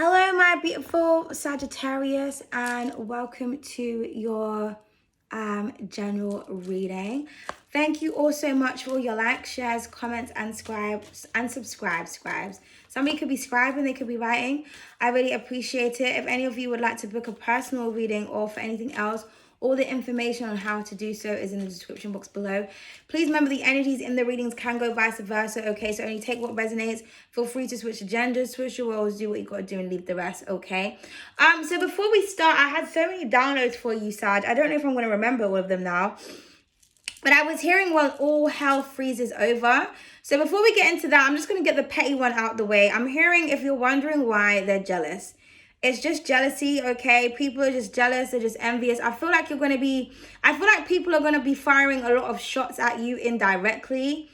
Hello, my beautiful Sagittarius, and welcome to your general reading. Thank you all so much for all your likes, shares, comments, and scribes. Somebody could be scribing, they could be writing. I really appreciate it. If any of you would like to book a personal reading or for anything else, all the information on how to do so is in the description box below. Please remember the energies in the readings can go vice versa, okay? So only take what resonates. Feel free to switch the genders, switch your roles, do what you got to do and leave the rest, okay? So before we start, I had so many downloads for you, Sag. I don't know if I'm going to remember all of them now. But I was hearing when all hell freezes over. So before we get into that, I'm just going to get the petty one out the way. I'm hearing, if you're wondering why, they're jealous. It's just jealousy, okay? People are just jealous. They're just envious. I feel like people are going to be firing a lot of shots at you indirectly.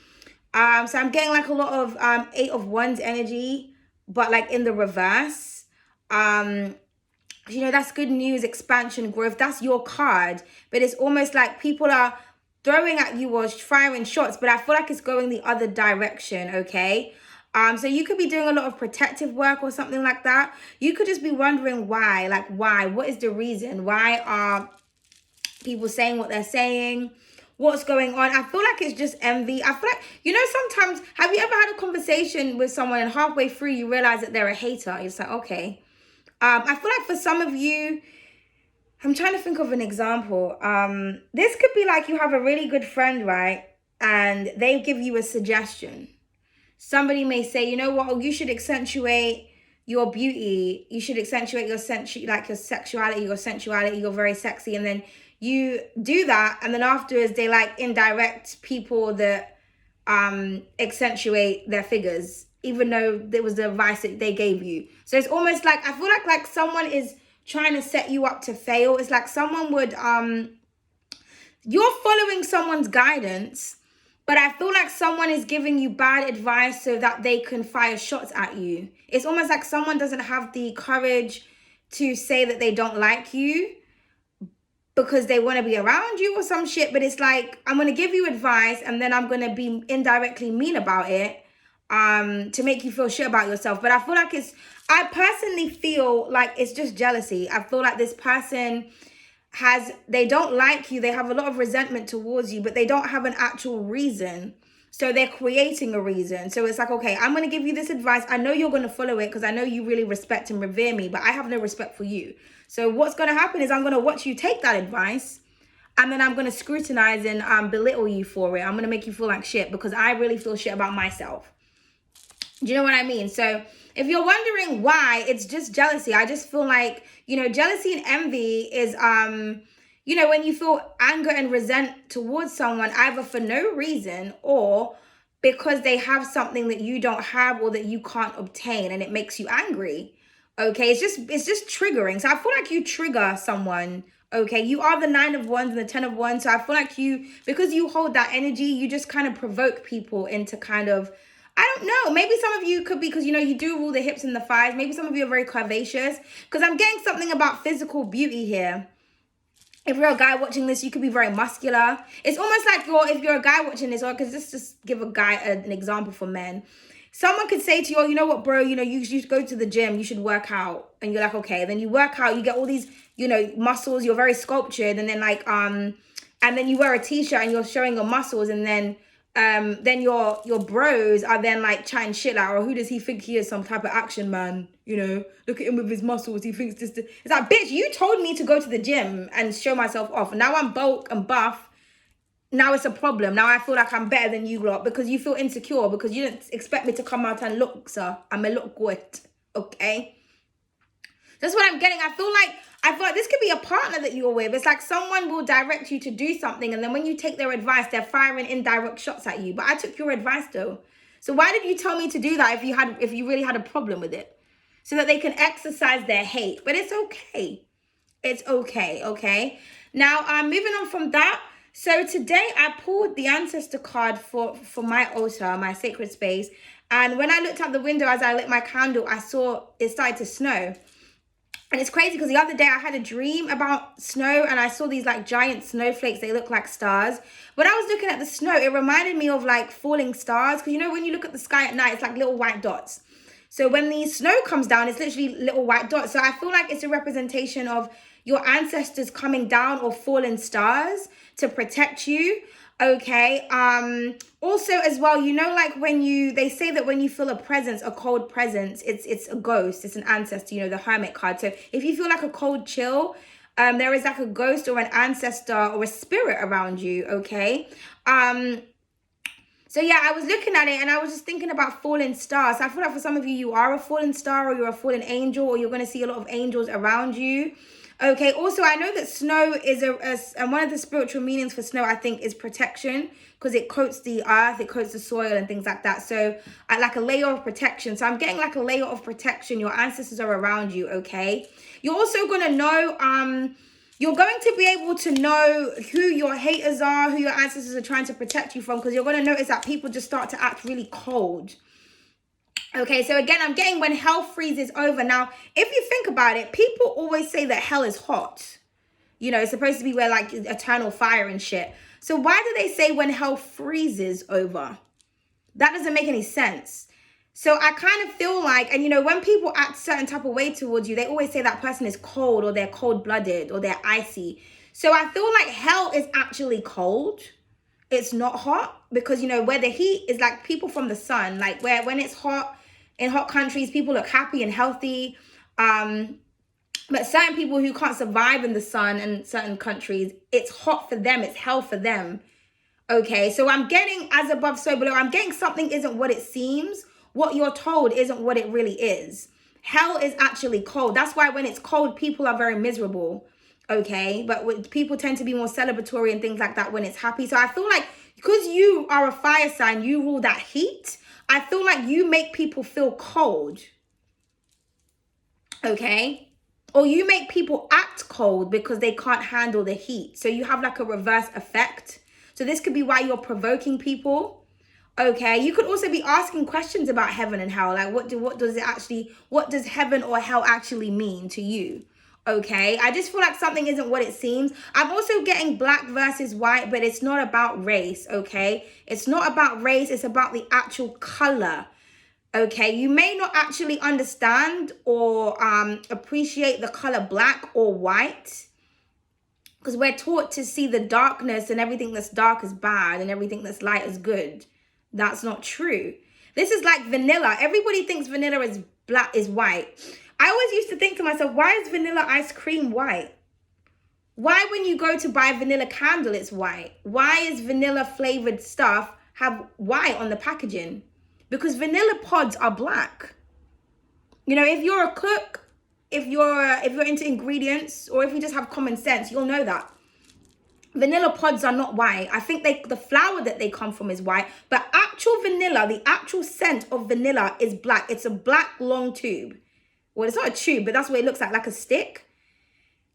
So I'm getting like a lot of Eight of Wands energy, but like in the reverse. That's good news, expansion, growth. That's your card. But it's almost like people are throwing at you or firing shots, but I feel like it's going the other direction, okay? So you could be doing a lot of protective work or something like that. You could just be wondering why, why? What is the reason? Why are people saying what they're saying? What's going on? I feel like it's just envy. I feel like, sometimes, have you ever had a conversation with someone and halfway through you realize that they're a hater? It's like, okay. I feel like for some of you, I'm trying to think of an example. This could be like you have a really good friend, right? And they give you a suggestion. Somebody may say, you know what, you should accentuate your beauty. You should accentuate your sexuality, your sensuality. You're very sexy. And then you do that. And then afterwards, they indirect people that accentuate their figures, even though there was the advice that they gave you. So it's almost like, I feel like someone is trying to set you up to fail. It's like someone would, you're following someone's guidance, but I feel like someone is giving you bad advice so that they can fire shots at you. It's almost like someone doesn't have the courage to say that they don't like you because they want to be around you or some shit. But it's like, I'm going to give you advice and then I'm going to be indirectly mean about it to make you feel shit about yourself. But I feel like I personally feel like it's just jealousy. I feel like this person they don't like you. They have a lot of resentment towards you, but they don't have an actual reason. So they're creating a reason. So it's like, okay, I'm going to give you this advice. I know you're going to follow it because I know you really respect and revere me, but I have no respect for you. So what's going to happen is I'm going to watch you take that advice and then I'm going to scrutinize and belittle you for it. I'm going to make you feel like shit because I really feel shit about myself. Do you know what I mean? So if you're wondering why, it's just jealousy. I just feel like, jealousy and envy is, when you feel anger and resent towards someone, either for no reason or because they have something that you don't have or that you can't obtain and it makes you angry. Okay, it's just triggering. So I feel like you trigger someone. Okay, you are the 9 of Wands and the 10 of Wands. So I feel like because you hold that energy, you just kind of provoke people into kind of, I don't know. Maybe some of you could be because, you do rule the hips and the thighs. Maybe some of you are very curvaceous because I'm getting something about physical beauty here. If you're a guy watching this, you could be very muscular. It's almost like if you're a guy watching this, or because just give a guy an example for men. Someone could say to you, you know what, bro, you should go to the gym. You should work out. And you're like, okay. Then you work out. You get all these, muscles. You're very sculptured. And then and then you wear a t-shirt and you're showing your muscles. And then your bros are then chatting shit or who does he think he is, some type of action man, look at him with his muscles, he thinks this. It's like, bitch, you told me to go to the gym and show myself off. Now I'm bulk and buff. Now it's a problem. Now I feel like I'm better than you lot because you feel insecure because you didn't expect me to come out and look, sir. I'm a look good, okay? That's what I'm getting. I feel like this could be a partner that you're with. It's like someone will direct you to do something. And then when you take their advice, they're firing indirect shots at you. But I took your advice though. So why did you tell me to do that if you really had a problem with it? So that they can exercise their hate. But it's okay. It's okay, okay? Now, moving on from that. So today I pulled the ancestor card for my altar, my sacred space. And when I looked out the window as I lit my candle, I saw it started to snow. And it's crazy because the other day I had a dream about snow and I saw these giant snowflakes. They look like stars. When I was looking at the snow, it reminded me of falling stars. Because when you look at the sky at night, it's like little white dots. So when the snow comes down, it's literally little white dots. So I feel like it's a representation of your ancestors coming down or fallen stars to protect you. Okay. Also as well, you know, like when they say that when you feel a presence, a cold presence, it's a ghost, it's an ancestor, you know, the hermit card. So if you feel like a cold chill, there is like a ghost or an ancestor or a spirit around you. Okay. So yeah, I was looking at it and I was just thinking about fallen stars. So I feel like for some of you, you are a fallen star, or you're a fallen angel, or you're going to see a lot of angels around you. Okay, also I know that snow is and one of the spiritual meanings for snow, I think, is protection, because it coats the earth, it coats the soil and things like that. So like a layer of protection. So I'm getting like a layer of protection. Your ancestors are around you, okay? You're also going to know, you're going to be able to know who your haters are, who your ancestors are trying to protect you from, because you're going to notice that people just start to act really cold. Okay, so again, I'm getting when hell freezes over. Now, if you think about it, people always say that hell is hot. You know, it's supposed to be where like eternal fire and shit. So why do they say when hell freezes over? That doesn't make any sense. So I kind of feel like, and you know, when people act certain type of way towards you, they always say that person is cold, or they're cold-blooded, or they're icy. So I feel like hell is actually cold. It's not hot, because, you know, where the heat is like people from the sun, like when it's hot in hot countries, people look happy and healthy. But certain people who can't survive in the sun in certain countries, it's hot for them. It's hell for them. Okay, so I'm getting as above, so below. I'm getting something isn't what it seems. What you're told isn't what it really is. Hell is actually cold. That's why when it's cold, people are very miserable. Okay, but people tend to be more celebratory and things like that when it's happy. So I feel like because you are a fire sign, you rule that heat. I feel like you make people feel cold. Okay, or you make people act cold because they can't handle the heat. So you have like a reverse effect. So this could be why you're provoking people. Okay, you could also be asking questions about heaven and hell. Like what does heaven or hell actually mean to you? Okay, I just feel like something isn't what it seems. I'm also getting black versus white, but it's not about race. Okay, it's not about race, it's about the actual color. Okay, you may not actually understand or appreciate the color black or white, because we're taught to see the darkness, and everything that's dark is bad and everything that's light is good. That's not true. This is like vanilla. Everybody thinks vanilla is black, is white. I always used to think to myself, why is vanilla ice cream white? Why when you go to buy a vanilla candle, it's white? Why is vanilla flavored stuff have white on the packaging? Because vanilla pods are black. You know, if you're a cook, if you're into ingredients, or if you just have common sense, you'll know that vanilla pods are not white. I think the flour that they come from is white, but actual vanilla, the actual scent of vanilla is black. It's a black long tube. Well, it's not a tube, but that's what it looks like a stick.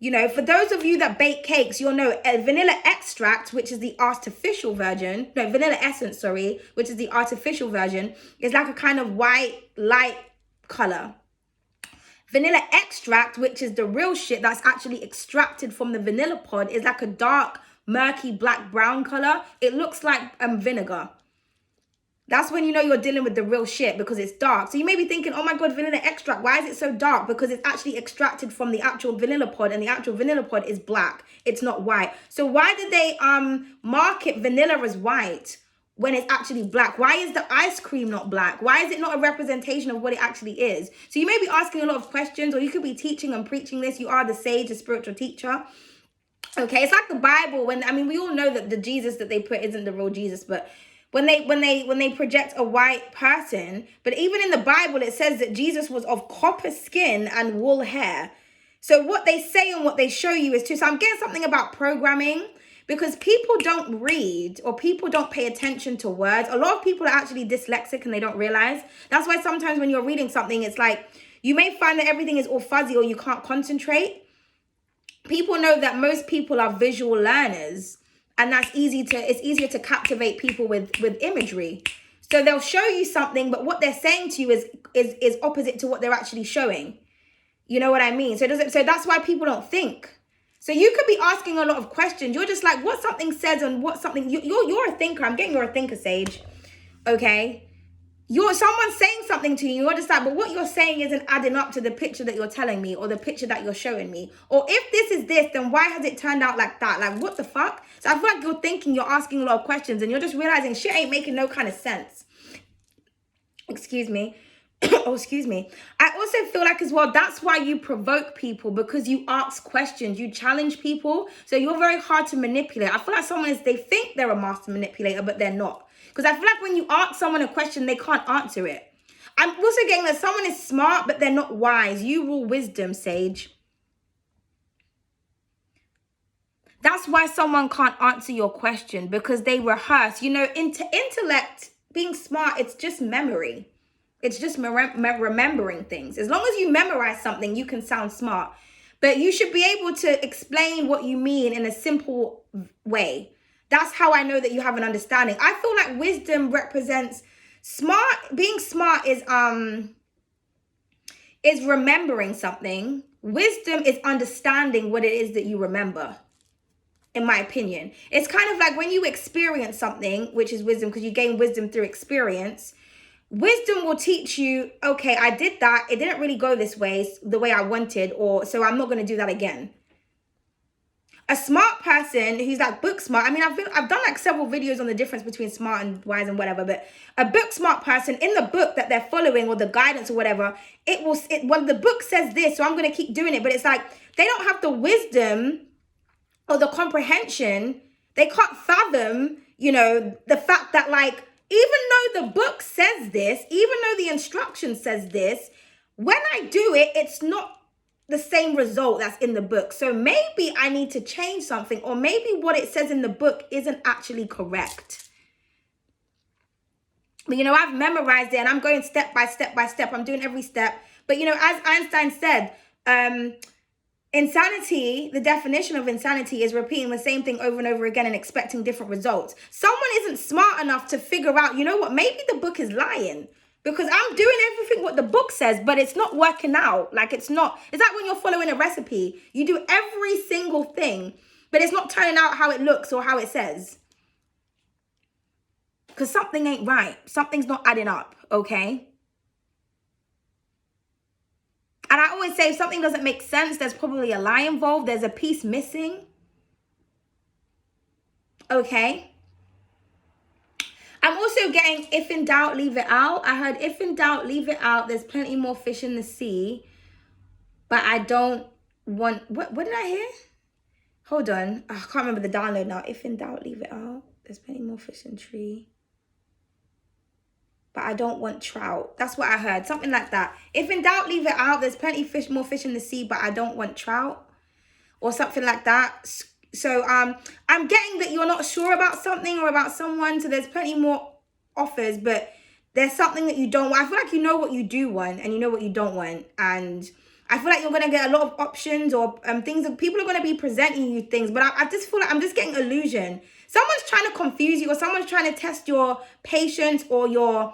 You know, for those of you that bake cakes, you'll know vanilla extract, which is the artificial version. No, vanilla essence, sorry, which is the artificial version, is like a kind of white, light color. Vanilla extract, which is the real shit that's actually extracted from the vanilla pod, is like a dark, murky, black, brown color. It looks like vinegar. That's when you know you're dealing with the real shit, because it's dark. So you may be thinking, oh my God, vanilla extract, why is it so dark? Because it's actually extracted from the actual vanilla pod, and the actual vanilla pod is black. It's not white. So why did they market vanilla as white when it's actually black? Why is the ice cream not black? Why is it not a representation of what it actually is? So you may be asking a lot of questions, or you could be teaching and preaching this. You are the sage, the spiritual teacher. Okay, it's like the Bible. We all know that the Jesus that they put isn't the real Jesus, but when they project a white person, but even in the Bible, it says that Jesus was of copper skin and wool hair. So what they say and what they show you is true. So I'm getting something about programming, because people don't read, or people don't pay attention to words. A lot of people are actually dyslexic and they don't realize. That's why sometimes when you're reading something, it's like you may find that everything is all fuzzy, or you can't concentrate. People know that most people are visual learners, and it's easier to captivate people with imagery. So they'll show you something, but what they're saying to you is opposite to what they're actually showing. You know what I mean? So that's why people don't think. So you could be asking a lot of questions. You're just like, what something says and what something, you're a thinker. I'm getting you're a thinker, Sage. Okay. someone's saying something to you, you're just like, but what you're saying isn't adding up to the picture that you're telling me or the picture that you're showing me. Or if this is this, then why has it turned out like that? Like, what the fuck? So I feel like you're thinking, you're asking a lot of questions and you're just realizing shit ain't making no kind of sense. Excuse me. Oh, excuse me. I also feel like as well, that's why you provoke people, because you ask questions, you challenge people. So you're very hard to manipulate. I feel like they think they're a master manipulator, but they're not. Because I feel like when you ask someone a question, they can't answer it. I'm also getting that someone is smart, but they're not wise. You rule wisdom, Sage. That's why someone can't answer your question, because they rehearse. You know, intellect, being smart, it's just memory. It's just remembering things. As long as you memorize something, you can sound smart. But you should be able to explain what you mean in a simple way. That's how I know that you have an understanding. I feel like wisdom represents smart. Being smart is remembering something. Wisdom is understanding what it is that you remember, in my opinion. It's kind of like when you experience something, which is wisdom, because you gain wisdom through experience. Wisdom will teach you, okay, I did that. It didn't really go this way, the way I wanted, so I'm not going to do that again. A smart person who's like book smart, I mean, I've done like several videos on the difference between smart and wise and whatever, but a book smart person, in the book that they're following or the guidance or whatever, well, the book says this, so I'm going to keep doing it. But it's like, they don't have the wisdom or the comprehension. They can't fathom, you know, the fact that, like, even though the book says this, even though the instruction says this, when I do it, it's not the same result that's in the book. So maybe I need to change something, or maybe what it says in the book isn't actually correct. But, you know, I've memorized it and I'm going step by step by step. I'm doing every step. But, you know, as Einstein said, insanity, the definition of insanity is repeating the same thing over and over again and expecting different results. Someone isn't smart enough to figure out, you know what, maybe the book is lying, because I'm doing everything what the book says, but it's not working out. Like, it's like when you're following a recipe, you do every single thing, but it's not turning out how it looks or how it says. Because something ain't right. Something's not adding up, okay? And I always say if something doesn't make sense, there's probably a lie involved. There's a piece missing. Okay. I'm also getting, if in doubt, leave it out. I heard, if in doubt, leave it out. There's plenty more fish in the sea. But I don't want, what did I hear? Hold on. I can't remember the download now. If in doubt, leave it out. There's plenty more fish in the tree. But I don't want trout. That's what I heard. Something like that. If in doubt, leave it out. There's plenty more fish in the sea, but I don't want trout. Or something like that. So I'm getting that you're not sure about something or about someone. So there's plenty more offers, but there's something that you don't want. I feel like you know what you do want and you know what you don't want. And I feel like you're going to get a lot of options or things that people are going to be presenting you things. But I just feel like I'm just getting illusion. Someone's trying to confuse you, or someone's trying to test your patience or your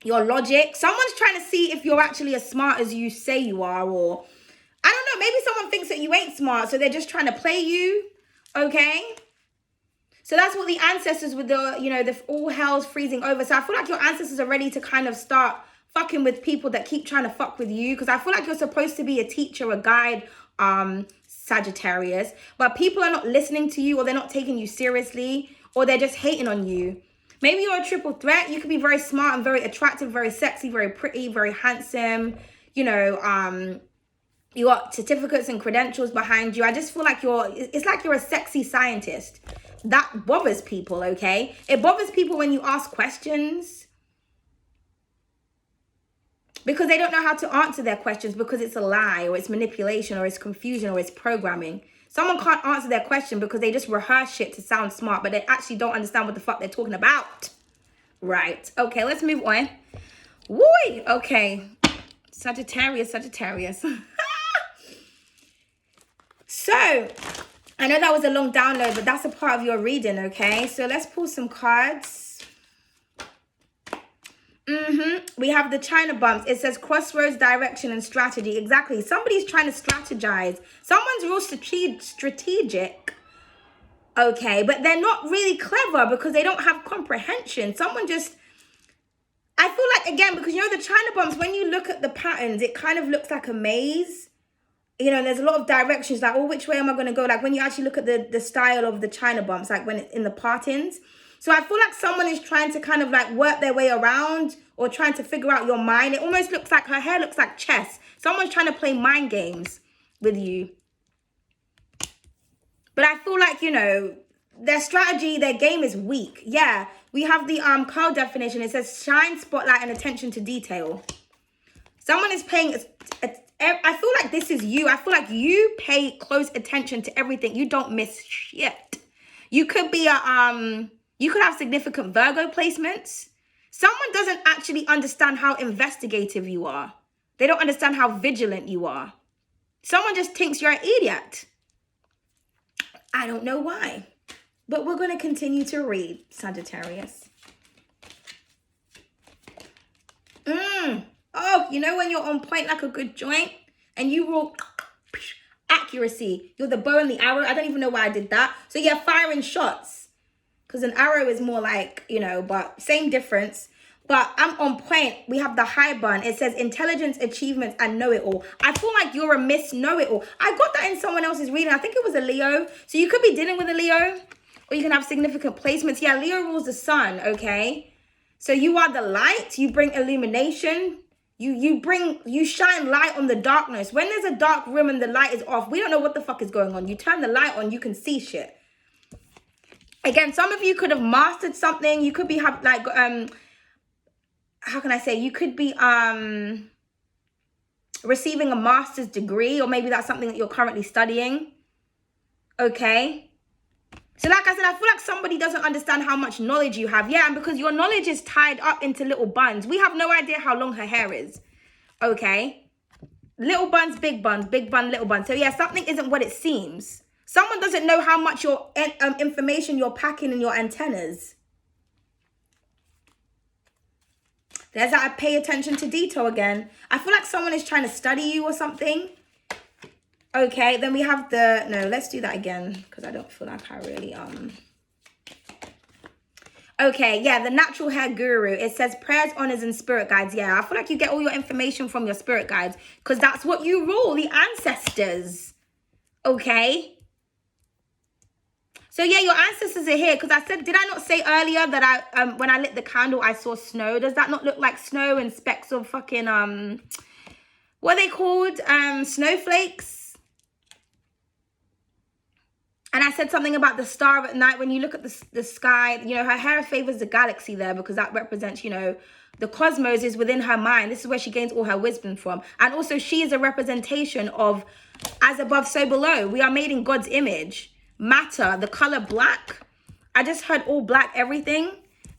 logic. Someone's trying to see if you're actually as smart as you say you are, or I don't know, maybe someone thinks that you ain't smart, so they're just trying to play you, okay? So that's what the ancestors with the all hell's freezing over. So I feel like your ancestors are ready to kind of start fucking with people that keep trying to fuck with you, because I feel like you're supposed to be a teacher, a guide, Sagittarius, but people are not listening to you, or they're not taking you seriously, or they're just hating on you. Maybe you're a triple threat. You could be very smart and very attractive, very sexy, very pretty, very handsome. You know, you got certificates and credentials behind you. I just feel like it's like you're a sexy scientist. That bothers people, okay? It bothers people when you ask questions, because they don't know how to answer their questions, because it's a lie, or it's manipulation, or it's confusion, or it's programming. Someone can't answer their question because they just rehearse shit to sound smart, but they actually don't understand what the fuck they're talking about. Right. Okay, let's move on. Woo! Okay. Sagittarius. So, I know that was a long download, but that's a part of your reading, okay? So let's pull some cards. We have the China bumps. It says crossroads, direction, and strategy. Exactly. Somebody's trying to strategize. Someone's real strategic. Okay, but they're not really clever because they don't have comprehension. Someone just, I feel like, again, because you know the China bumps, when you look at the patterns, it kind of looks like a maze. You know, there's a lot of directions, like, oh, which way am I going to go? Like, when you actually look at the style of the China bumps, like when it's in the partings. So I feel like someone is trying to kind of like work their way around or trying to figure out your mind. It almost looks like her hair looks like chess. Someone's trying to play mind games with you. But I feel like, you know, their strategy, their game is weak. Yeah, we have the curl definition. It says shine, spotlight, and attention to detail. Someone is paying... I feel like this is you. I feel like you pay close attention to everything. You don't miss shit. You could be you could have significant Virgo placements. Someone doesn't actually understand how investigative you are. They don't understand how vigilant you are. Someone just thinks you're an idiot. I don't know why. But we're going to continue to read, Sagittarius. Oh, you know when you're on point like a good joint and you roll accuracy. You're the bow and the arrow. I don't even know why I did that. So yeah, firing shots. Because an arrow is more like, you know, but same difference. But I'm on point. We have the high bun. It says intelligence, achievements, and know-it-all. I feel like you're a miss know-it-all. I got that in someone else's reading. I think it was a Leo. So you could be dealing with a Leo. Or you can have significant placements. Yeah, Leo rules the sun, okay? So you are the light. You bring illumination. You shine light on the darkness. When there's a dark room and the light is off, we don't know what the fuck is going on. You turn the light on, you can see shit. Again, some of you could have mastered something. You could be how can I say? You could be receiving a master's degree, or maybe that's something that you're currently studying. Okay. So like I said, I feel like somebody doesn't understand how much knowledge you have. Yeah, and because your knowledge is tied up into little buns. We have no idea how long her hair is. Okay. Little buns, big bun, little bun. So yeah, something isn't what it seems. Someone doesn't know how much your information you're packing in your antennas. There's that I pay attention to detail again. I feel like someone is trying to study you or something. Okay, then we have the... No, let's do that again. Because I don't feel like I really... Okay, yeah, the natural hair guru. It says prayers, honors, and spirit guides. Yeah, I feel like you get all your information from your spirit guides. Because that's what you rule, the ancestors. Okay? So yeah, your ancestors are here. Because I said, did I not say earlier that when I lit the candle, I saw snow? Does that not look like snow and specks of fucking... what are they called? Snowflakes? And I said something about the star at night. When you look at the sky, you know, her hair favors the galaxy there because that represents, you know, the cosmos is within her mind. This is where she gains all her wisdom from. And also she is a representation of as above, so below. We are made in God's image. Matter, the color black. I just heard all black everything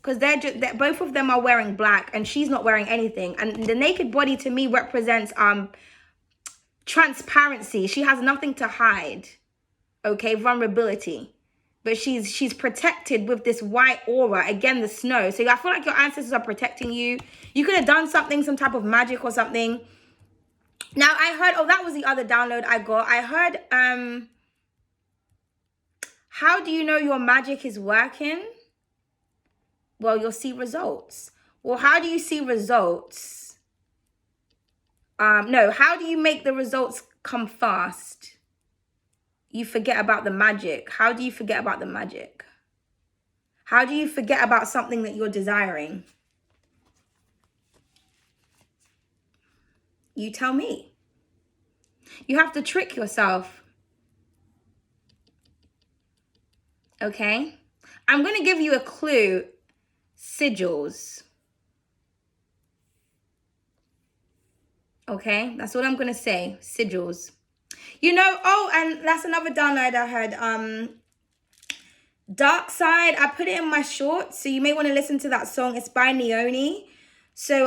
because they're both of them are wearing black and she's not wearing anything. And the naked body to me represents transparency. She has nothing to hide. Okay, vulnerability, but she's protected with this white aura. Again, the snow. So I feel like your ancestors are protecting you. You could have done something, some type of magic or something. Now I heard, oh, that was the other download I got. I heard, how do you know your magic is working? Well, you'll see results. Well, how do you see results? No, how do you make the results come fast? You forget about the magic. How do you forget about the magic? How do you forget about something that you're desiring? You tell me. You have to trick yourself. Okay? I'm going to give you a clue. Sigils. Okay? That's what I'm going to say. Sigils. You know, oh, and that's another download I heard. Dark Side, I put it in my shorts, so you may want to listen to that song. It's by Neoni. So,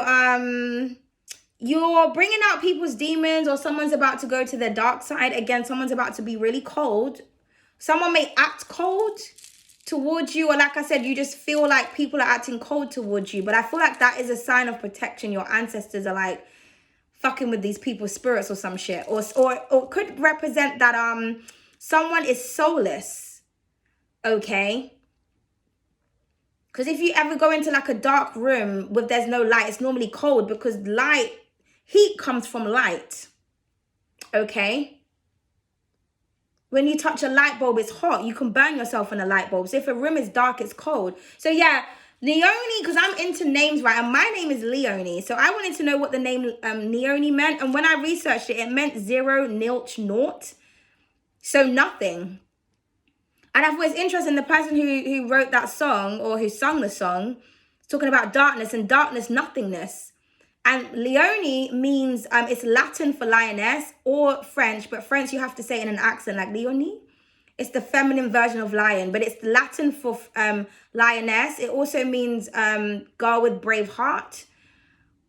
you're bringing out people's demons, or someone's about to go to their dark side. Again, someone's about to be really cold. Someone may act cold towards you, or like I said, you just feel like people are acting cold towards you. But I feel like that is a sign of protection. Your ancestors are like fucking with these people's spirits or some shit, or could represent that someone is soulless. Okay, Because if you ever go into like a dark room where there's no light, it's normally cold because heat comes from light. Okay? When you touch a light bulb, it's hot. You can burn yourself in a light bulb. So if a room is dark, it's cold. So yeah, Leonie, because I'm into names, right? And my name is Leonie. So I wanted to know what the name Leonie meant. And when I researched it, it meant 0, nilch, naught. So nothing. And I thought it's interesting, the person who wrote that song or who sung the song is talking about darkness, and darkness, nothingness. And Leonie means, it's Latin for lioness or French, but French you have to say in an accent like Leonie. It's the feminine version of lion, but it's Latin for lioness. It also means girl with brave heart.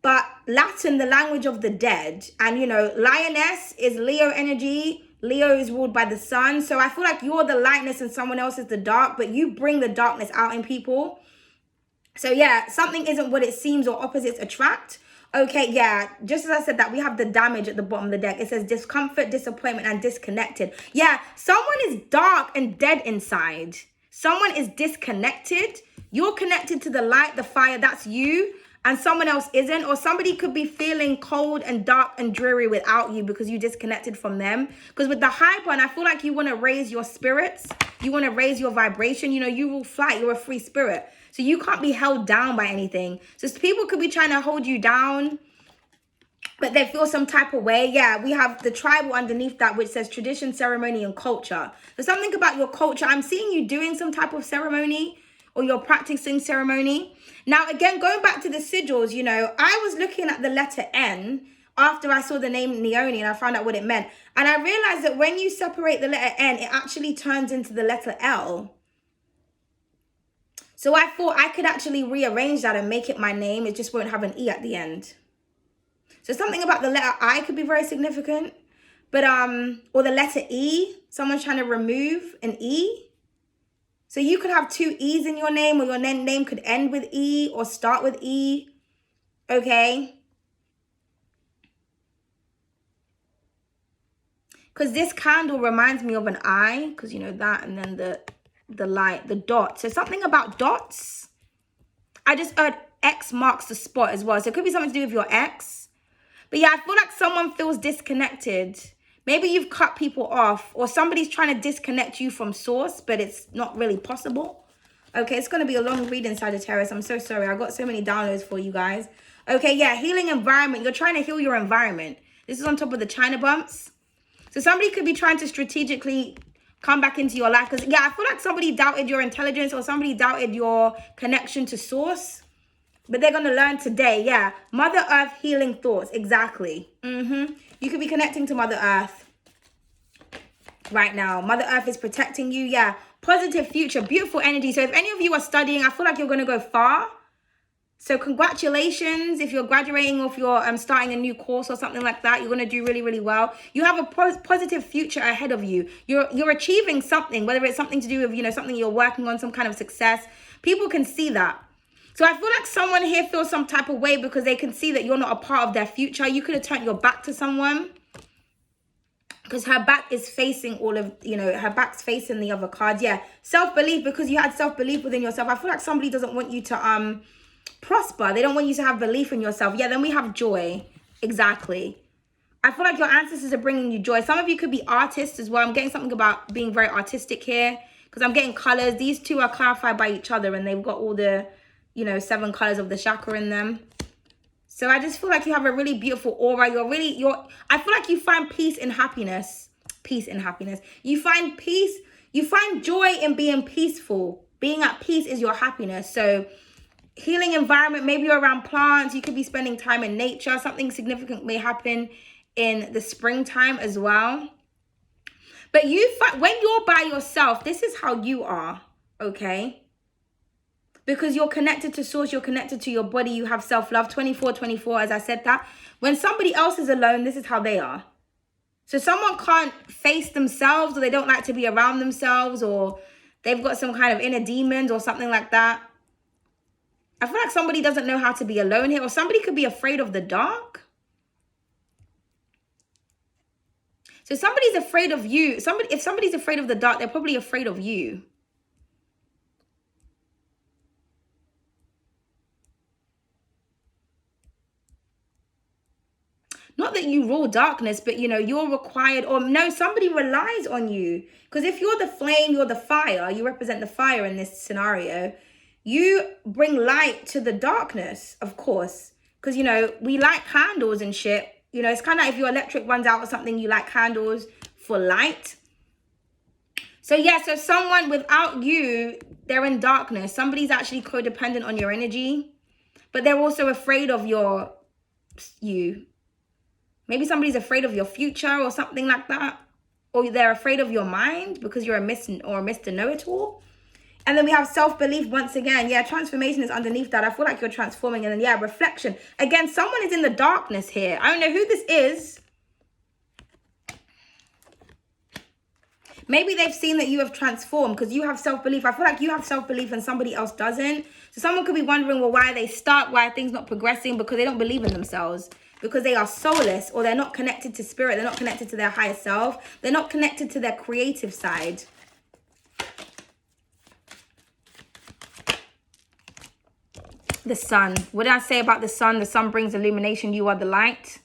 But Latin, the language of the dead. And, you know, lioness is Leo energy. Leo is ruled by the sun. So I feel like you're the lightness and someone else is the dark, but you bring the darkness out in people. So yeah, something isn't what it seems or opposites attract. Okay, yeah, just as I said that, we have the damage at the bottom of the deck. It says discomfort, disappointment, and disconnected. Yeah, someone is dark and dead inside. Someone is disconnected. You're connected to the light, the fire, that's you. And someone else isn't. Or somebody could be feeling cold and dark and dreary without you because you disconnected from them. Because with the high one, I feel like you want to raise your spirits. You want to raise your vibration. You know, you will fly. You're a free spirit. So you can't be held down by anything. So people could be trying to hold you down, but they feel some type of way. Yeah, we have the tribal underneath that, which says tradition, ceremony, and culture. There's something about your culture. I'm seeing you doing some type of ceremony, or you're practicing ceremony. Now, again, going back to the sigils, you know, I was looking at the letter N after I saw the name Leonie and I found out what it meant. And I realized that when you separate the letter N, it actually turns into the letter L. So I thought I could actually rearrange that and make it my name. It just won't have an E at the end. So something about the letter I could be very significant. But, or the letter E, someone's trying to remove an E. So you could have 2 E's in your name, or your name could end with E or start with E. Okay. Because this candle reminds me of an eye, because you know that, and then the light, the dot. So something about dots. I just heard X marks the spot as well. So it could be something to do with your ex. But yeah, I feel like someone feels disconnected. Maybe you've cut people off, or somebody's trying to disconnect you from source, but it's not really possible. Okay, it's going to be a long reading, Sagittarius. I'm so sorry. I got so many downloads for you guys. Okay, yeah, healing environment. You're trying to heal your environment. This is on top of the China bumps. So somebody could be trying to strategically come back into your life. Because, yeah, I feel like somebody doubted your intelligence, or somebody doubted your connection to source. But they're going to learn today. Yeah. Mother Earth healing thoughts. Exactly. You could be connecting to Mother Earth right now. Mother Earth is protecting you. Yeah. Positive future. Beautiful energy. So if any of you are studying, I feel like you're going to go far. So congratulations. If you're graduating, or if you're starting a new course or something like that, you're going to do really, really well. You have a positive future ahead of you. You're achieving something, whether it's something to do with, you know, something you're working on, some kind of success. People can see that. So I feel like someone here feels some type of way because they can see that you're not a part of their future. You could have turned your back to someone, because her back is facing all of, you know, her back's facing the other cards. Yeah. Self-belief, because you had self-belief within yourself. I feel like somebody doesn't want you to prosper. They don't want you to have belief in yourself. Yeah, then we have joy. Exactly. I feel like your ancestors are bringing you joy. Some of you could be artists as well. I'm getting something about being very artistic here, because I'm getting colors. These two are clarified by each other, and they've got all the, you know, 7 colors of the chakra in them. So I just feel like you have a really beautiful aura. I feel like you find peace and happiness. Peace and happiness. You find peace. You find joy in being peaceful. Being at peace is your happiness. So healing environment, maybe you're around plants. You could be spending time in nature. Something significant may happen in the springtime as well. But when you're by yourself, this is how you are, okay? Because you're connected to source, you're connected to your body, you have self-love. 24, as I said that. When somebody else is alone, this is how they are. So someone can't face themselves, or they don't like to be around themselves, or they've got some kind of inner demons or something like that. I feel like somebody doesn't know how to be alone here, or somebody could be afraid of the dark. So somebody's afraid of you. If somebody's afraid of the dark, they're probably afraid of you. that you rule darkness, but you know, you're required, or no, somebody relies on you. Because if you're the flame, you're the fire, you represent the fire in this scenario, you bring light to the darkness, of course. Because, you know, we light candles and shit. You know, it's kind of like if your electric runs out or something, you light candles for light. So yeah, so someone without you, they're in darkness. Somebody's actually codependent on your energy, but they're also afraid of you. Maybe somebody's afraid of your future or something like that. Or they're afraid of your mind because you're a Mr. Know-it-all. And then we have self-belief once again. Yeah, transformation is underneath that. I feel like you're transforming. And then, yeah, reflection. Again, someone is in the darkness here. I don't know who this is. Maybe they've seen that you have transformed because you have self-belief. I feel like you have self-belief and somebody else doesn't. So someone could be wondering, well, why are they stuck? Why are things not progressing? Because they don't believe in themselves. Because they are soulless, or they're not connected to spirit. They're not connected to their higher self. They're not connected to their creative side. The sun. What did I say about the sun? The sun brings illumination. You are the light.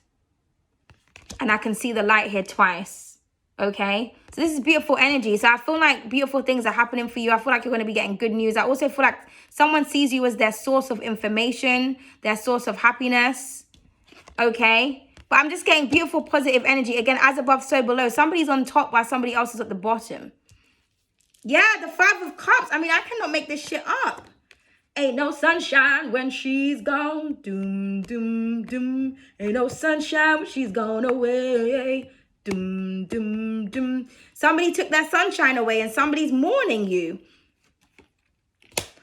And I can see the light here twice. Okay, so this is beautiful energy. So I feel like beautiful things are happening for you. I feel like you're going to be getting good news. I also feel like someone sees you as their source of information, their source of happiness. Okay, but I'm just getting beautiful positive energy. Again, as above, so below. Somebody's on top while somebody else is at the bottom. Yeah, the 5 of Cups. I mean, I cannot make this shit up. Ain't no sunshine when she's gone. Doom, doom, doom. Ain't no sunshine when she's gone away. Doom, doom, doom. Somebody took that sunshine away and somebody's mourning you.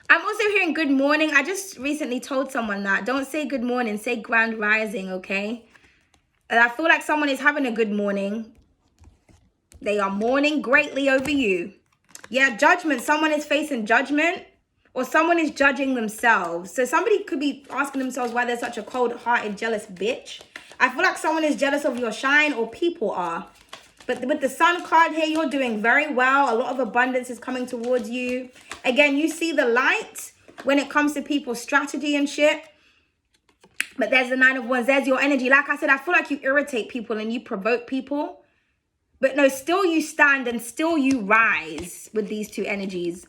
I'm also hearing good morning. I just recently told someone that. Don't say good morning. Say grand rising, okay? And I feel like someone is having a good morning. They are mourning greatly over you. Yeah, judgment. Someone is facing judgment. Or someone is judging themselves. So somebody could be asking themselves why they're such a cold-hearted, jealous bitch. I feel like someone is jealous of your shine, or people are. But with the sun card here, you're doing very well. A lot of abundance is coming towards you. Again, you see the light when it comes to people's strategy and shit. But there's the 9 of Wands. There's your energy. Like I said, I feel like you irritate people and you provoke people. But no, still you stand and still you rise with these 2 energies.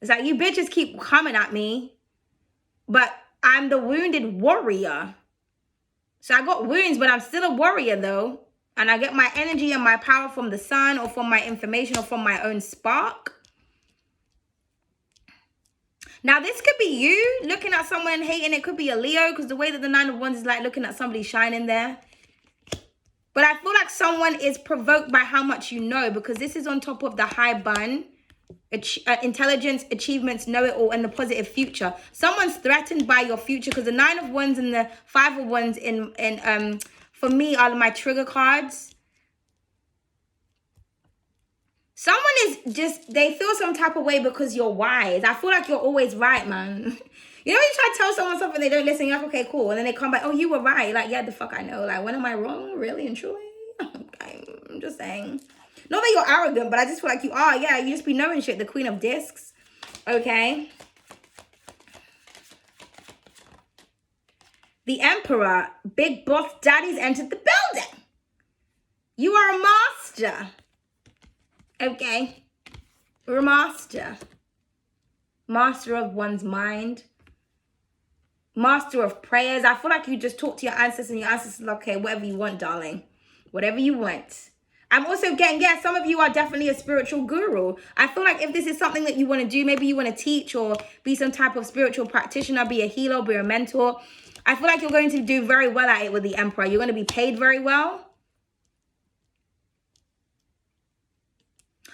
It's like, you bitches keep coming at me, but I'm the wounded warrior. So I got wounds, but I'm still a warrior though. And I get my energy and my power from the sun, or from my information, or from my own spark. Now, this could be you looking at someone and hating. It could be a Leo, because the way that the 9 of Wands is like looking at somebody shining there. But I feel like someone is provoked by how much you know, because this is on top of the high bun. Intelligence, achievements, know-it-all, and the positive future. Someone's threatened by your future, because the 9 of Wands and the 5 of Wands for me are my trigger cards. Someone is just, they feel some type of way because you're wise. I feel like you're always right, man. You know, when you try to tell someone something, they don't listen, you're like, okay, cool. And then they come back, oh, you were right. Like, yeah, the fuck I know. Like, when am I wrong? Really and truly? I'm just saying. Not that you're arrogant, but I just feel like you are. Yeah, you just be knowing shit. The Queen of Discs. Okay. The Emperor. Big boss daddy's entered the building. You are a master. Okay. You're a master. Master of one's mind. Master of prayers. I feel like you just talk to your ancestors, and your ancestors are like, okay, whatever you want, darling. Whatever you want. I'm also getting, yeah, some of you are definitely a spiritual guru. I feel like if this is something that you want to do, maybe you want to teach or be some type of spiritual practitioner, be a healer, be a mentor. I feel like you're going to do very well at it with the Emperor. You're going to be paid very well.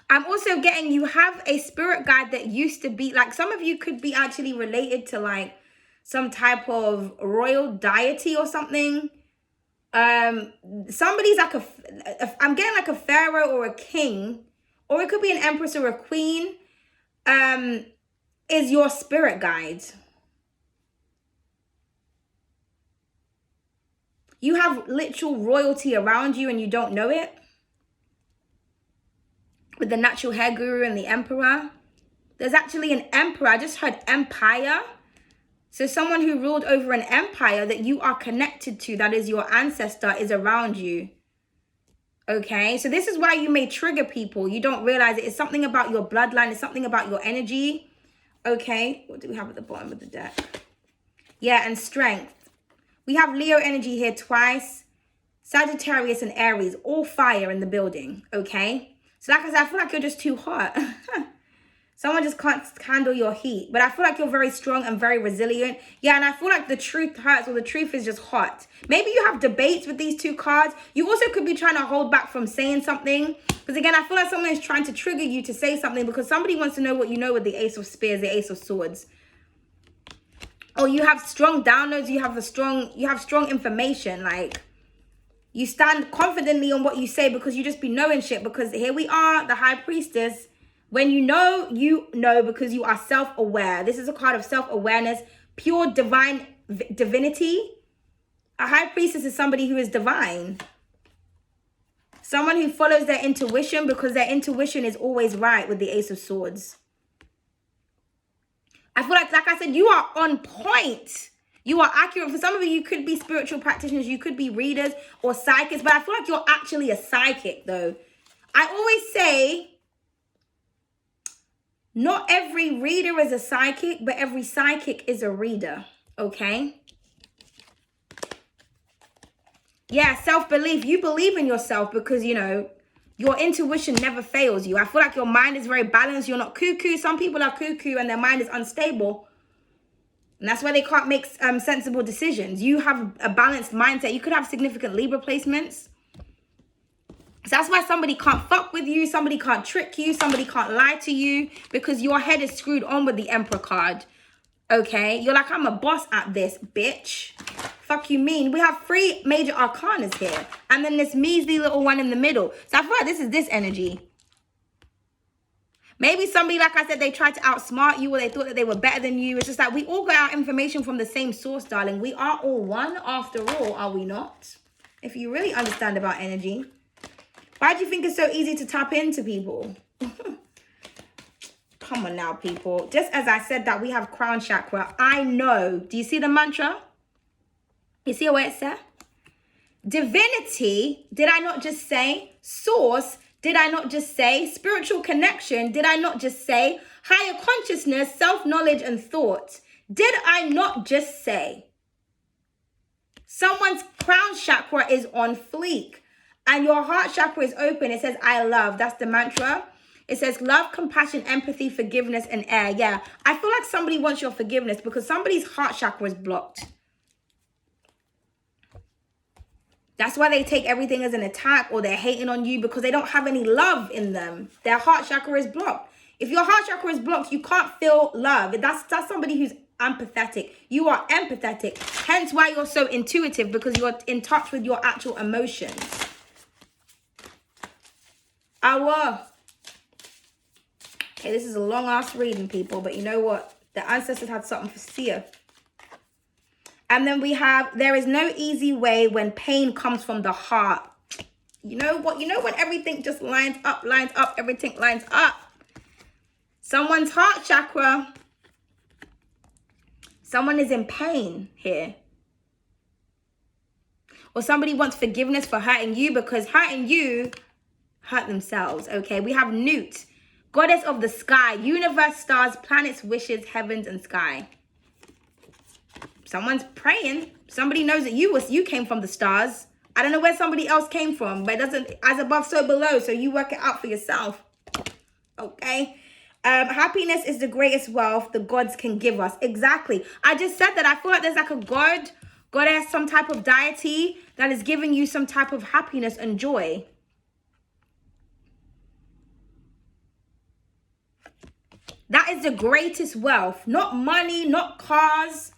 I'm also getting, you have a spirit guide that used to be, like, some of you could be actually related to, like, some type of royal deity or something. Somebody's like I'm getting like a pharaoh or a king, or it could be an empress or a queen, is your spirit guide. You have literal royalty around you and you don't know it. With the natural hair guru and the emperor. There's actually an emperor. I just heard empire. So someone who ruled over an empire that you are connected to, that is your ancestor, is around you. Okay, so this is why you may trigger people. You don't realize it. It's something about your bloodline. It's something about your energy. Okay, what do we have at the bottom of the deck? Yeah, and strength. We have Leo energy here twice. Sagittarius and Aries, all fire in the building. Okay, so like I said, I feel like you're just too hot. Someone just can't handle your heat. But I feel like you're very strong and very resilient. Yeah, and I feel like the truth hurts, or the truth is just hot. Maybe you have debates with these two cards. You also could be trying to hold back from saying something. Because again, I feel like someone is trying to trigger you to say something because somebody wants to know what you know with the Ace of Spears, the Ace of Swords. Or you have strong downloads, you have strong information. Like, you stand confidently on what you say because you just be knowing shit. Because here we are, the High Priestess. When you know because you are self-aware. This is a card of self-awareness, pure divinity. A High Priestess is somebody who is divine. Someone who follows their intuition because their intuition is always right with the Ace of Swords. I feel like I said, you are on point. You are accurate. For some of you could be spiritual practitioners. You could be readers or psychics. But I feel like you're actually a psychic, though. I always say, not every reader is a psychic, but every psychic is a reader, okay? Yeah, self-belief. You believe in yourself because, you know, your intuition never fails you. I feel like your mind is very balanced. You're not cuckoo. Some people are cuckoo and their mind is unstable. And that's why they can't make sensible decisions. You have a balanced mindset. You could have significant Libra placements. So that's why somebody can't fuck with you. Somebody can't trick you. Somebody can't lie to you because your head is screwed on with the Emperor card. Okay? You're like, I'm a boss at this, bitch. Fuck you mean? We have 3 major arcanas here. And then this measly little one in the middle. So I feel like this is this energy. Maybe somebody, like I said, they tried to outsmart you or they thought that they were better than you. It's just like we all got our information from the same source, darling. We are all one after all, are we not? If you really understand about energy. Why do you think it's so easy to tap into people? Come on now, people. Just as I said that we have crown chakra, I know. Do you see the mantra? You see what it said? Divinity, did I not just say? Source, did I not just say? Spiritual connection, did I not just say? Higher consciousness, self-knowledge and thought, did I not just say? Someone's crown chakra is on fleek. And your heart chakra is open. It says, I love. That's the mantra. It says love, compassion, empathy, forgiveness, and air. Yeah. I feel like somebody wants your forgiveness because somebody's heart chakra is blocked. That's why they take everything as an attack or they're hating on you because they don't have any love in them. Their heart chakra is blocked. If your heart chakra is blocked, you can't feel love. That's somebody who's empathetic. You are empathetic. Hence why you're so intuitive because you're in touch with your actual emotions. Okay, this is a long ass reading, people, but you know what? The ancestors had something for you. And then we have, there is no easy way when pain comes from the heart. You know what? You know when everything just lines up, everything lines up. Someone's heart chakra. Someone is in pain here. Or somebody wants forgiveness for hurting you because hurting you hurt themselves, okay? We have Newt, goddess of the sky, universe, stars, planets, wishes, heavens, and sky. Someone's praying. Somebody knows that you came from the stars. I don't know where somebody else came from, but it doesn't, as above, so below. So you work it out for yourself, okay? Happiness is the greatest wealth the gods can give us. Exactly. I just said that. I feel like there's like a goddess, some type of deity that is giving you some type of happiness and joy. That is the greatest wealth. Not money, not cars,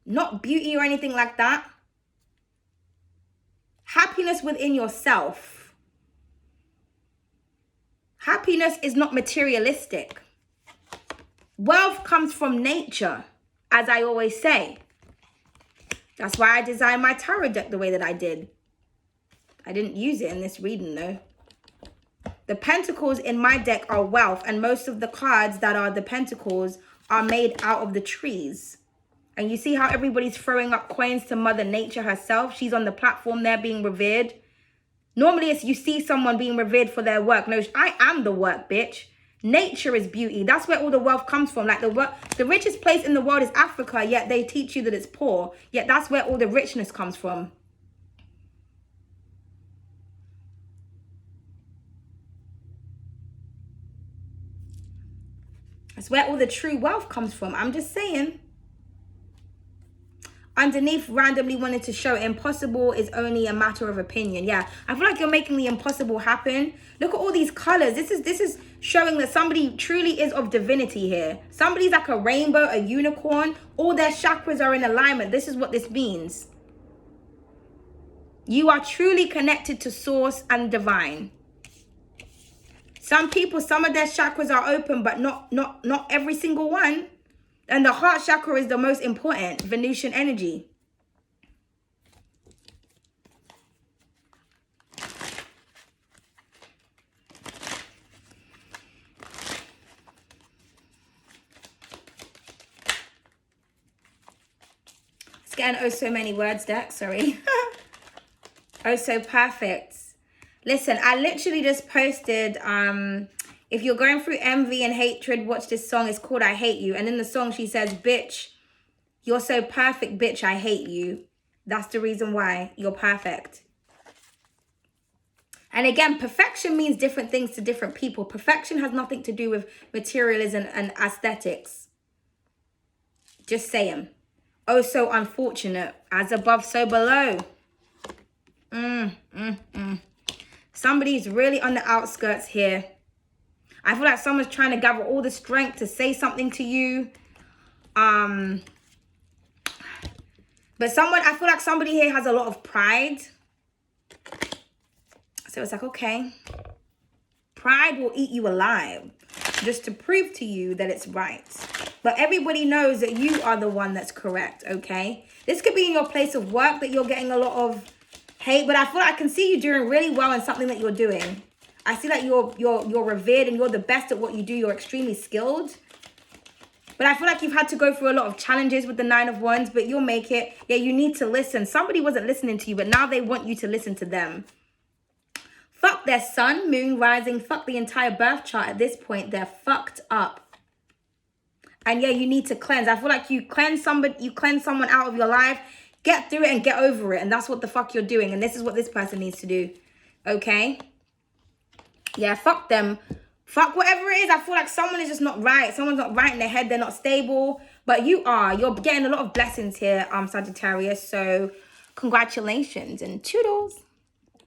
not beauty or anything like that. Happiness within yourself. Happiness is not materialistic. Wealth comes from nature, as I always say. That's why I designed my tarot deck the way that I did. I didn't use it in this reading, though. The pentacles in my deck are wealth, and most of the cards that are the pentacles are made out of the trees. And you see how everybody's throwing up coins to Mother Nature herself. She's on the platform there being revered. Normally, it's you see someone being revered for their work. No, I am the work, bitch. Nature is beauty. That's where all the wealth comes from. Like the richest place in the world is Africa, yet they teach you that it's poor. Yet that's where all the richness comes from. That's where all the true wealth comes from. I'm just saying. Underneath, randomly wanted to show impossible is only a matter of opinion. Yeah, I feel like you're making the impossible happen. Look at all these colors. This is showing that somebody truly is of divinity here. Somebody's like a rainbow, a unicorn. All their chakras are in alignment. This is what this means. You are truly connected to source and divine. Some people, some of their chakras are open, but not every single one. And the heart chakra is the most important, Venusian energy. It's getting oh so many words, Deck, sorry. Oh so perfect. Listen, I literally just posted, if you're going through envy and hatred, watch this song. It's called I Hate You. And in the song, she says, bitch, you're so perfect, bitch, I hate you. That's the reason why you're perfect. And again, perfection means different things to different people. Perfection has nothing to do with materialism and aesthetics. Just saying. Oh, so unfortunate. As above, so below. Somebody's really on the outskirts here. I feel like someone's trying to gather all the strength to say something to you. But I feel like somebody here has a lot of pride. So it's like, okay. Pride will eat you alive just to prove to you that it's right. But everybody knows that you are the one that's correct, okay? This could be in your place of work that you're getting a lot of hate, but I feel like I can see you doing really well in something that you're doing. I see that you're revered and you're the best at what you do. You're extremely skilled. But I feel like you've had to go through a lot of challenges with the 9 of Wands, but you'll make it. Yeah, you need to listen. Somebody wasn't listening to you, but now they want you to listen to them. Fuck their sun, moon, rising. Fuck the entire birth chart at this point. They're fucked up. And yeah, you need to cleanse. I feel like you cleanse someone out of your life. Get through it and get over it. And that's what the fuck you're doing. And this is what this person needs to do. Okay? Yeah, fuck them. Fuck whatever it is. I feel like someone is just not right. Someone's not right in their head. They're not stable. But you are. You're getting a lot of blessings here, Sagittarius. So congratulations and toodles.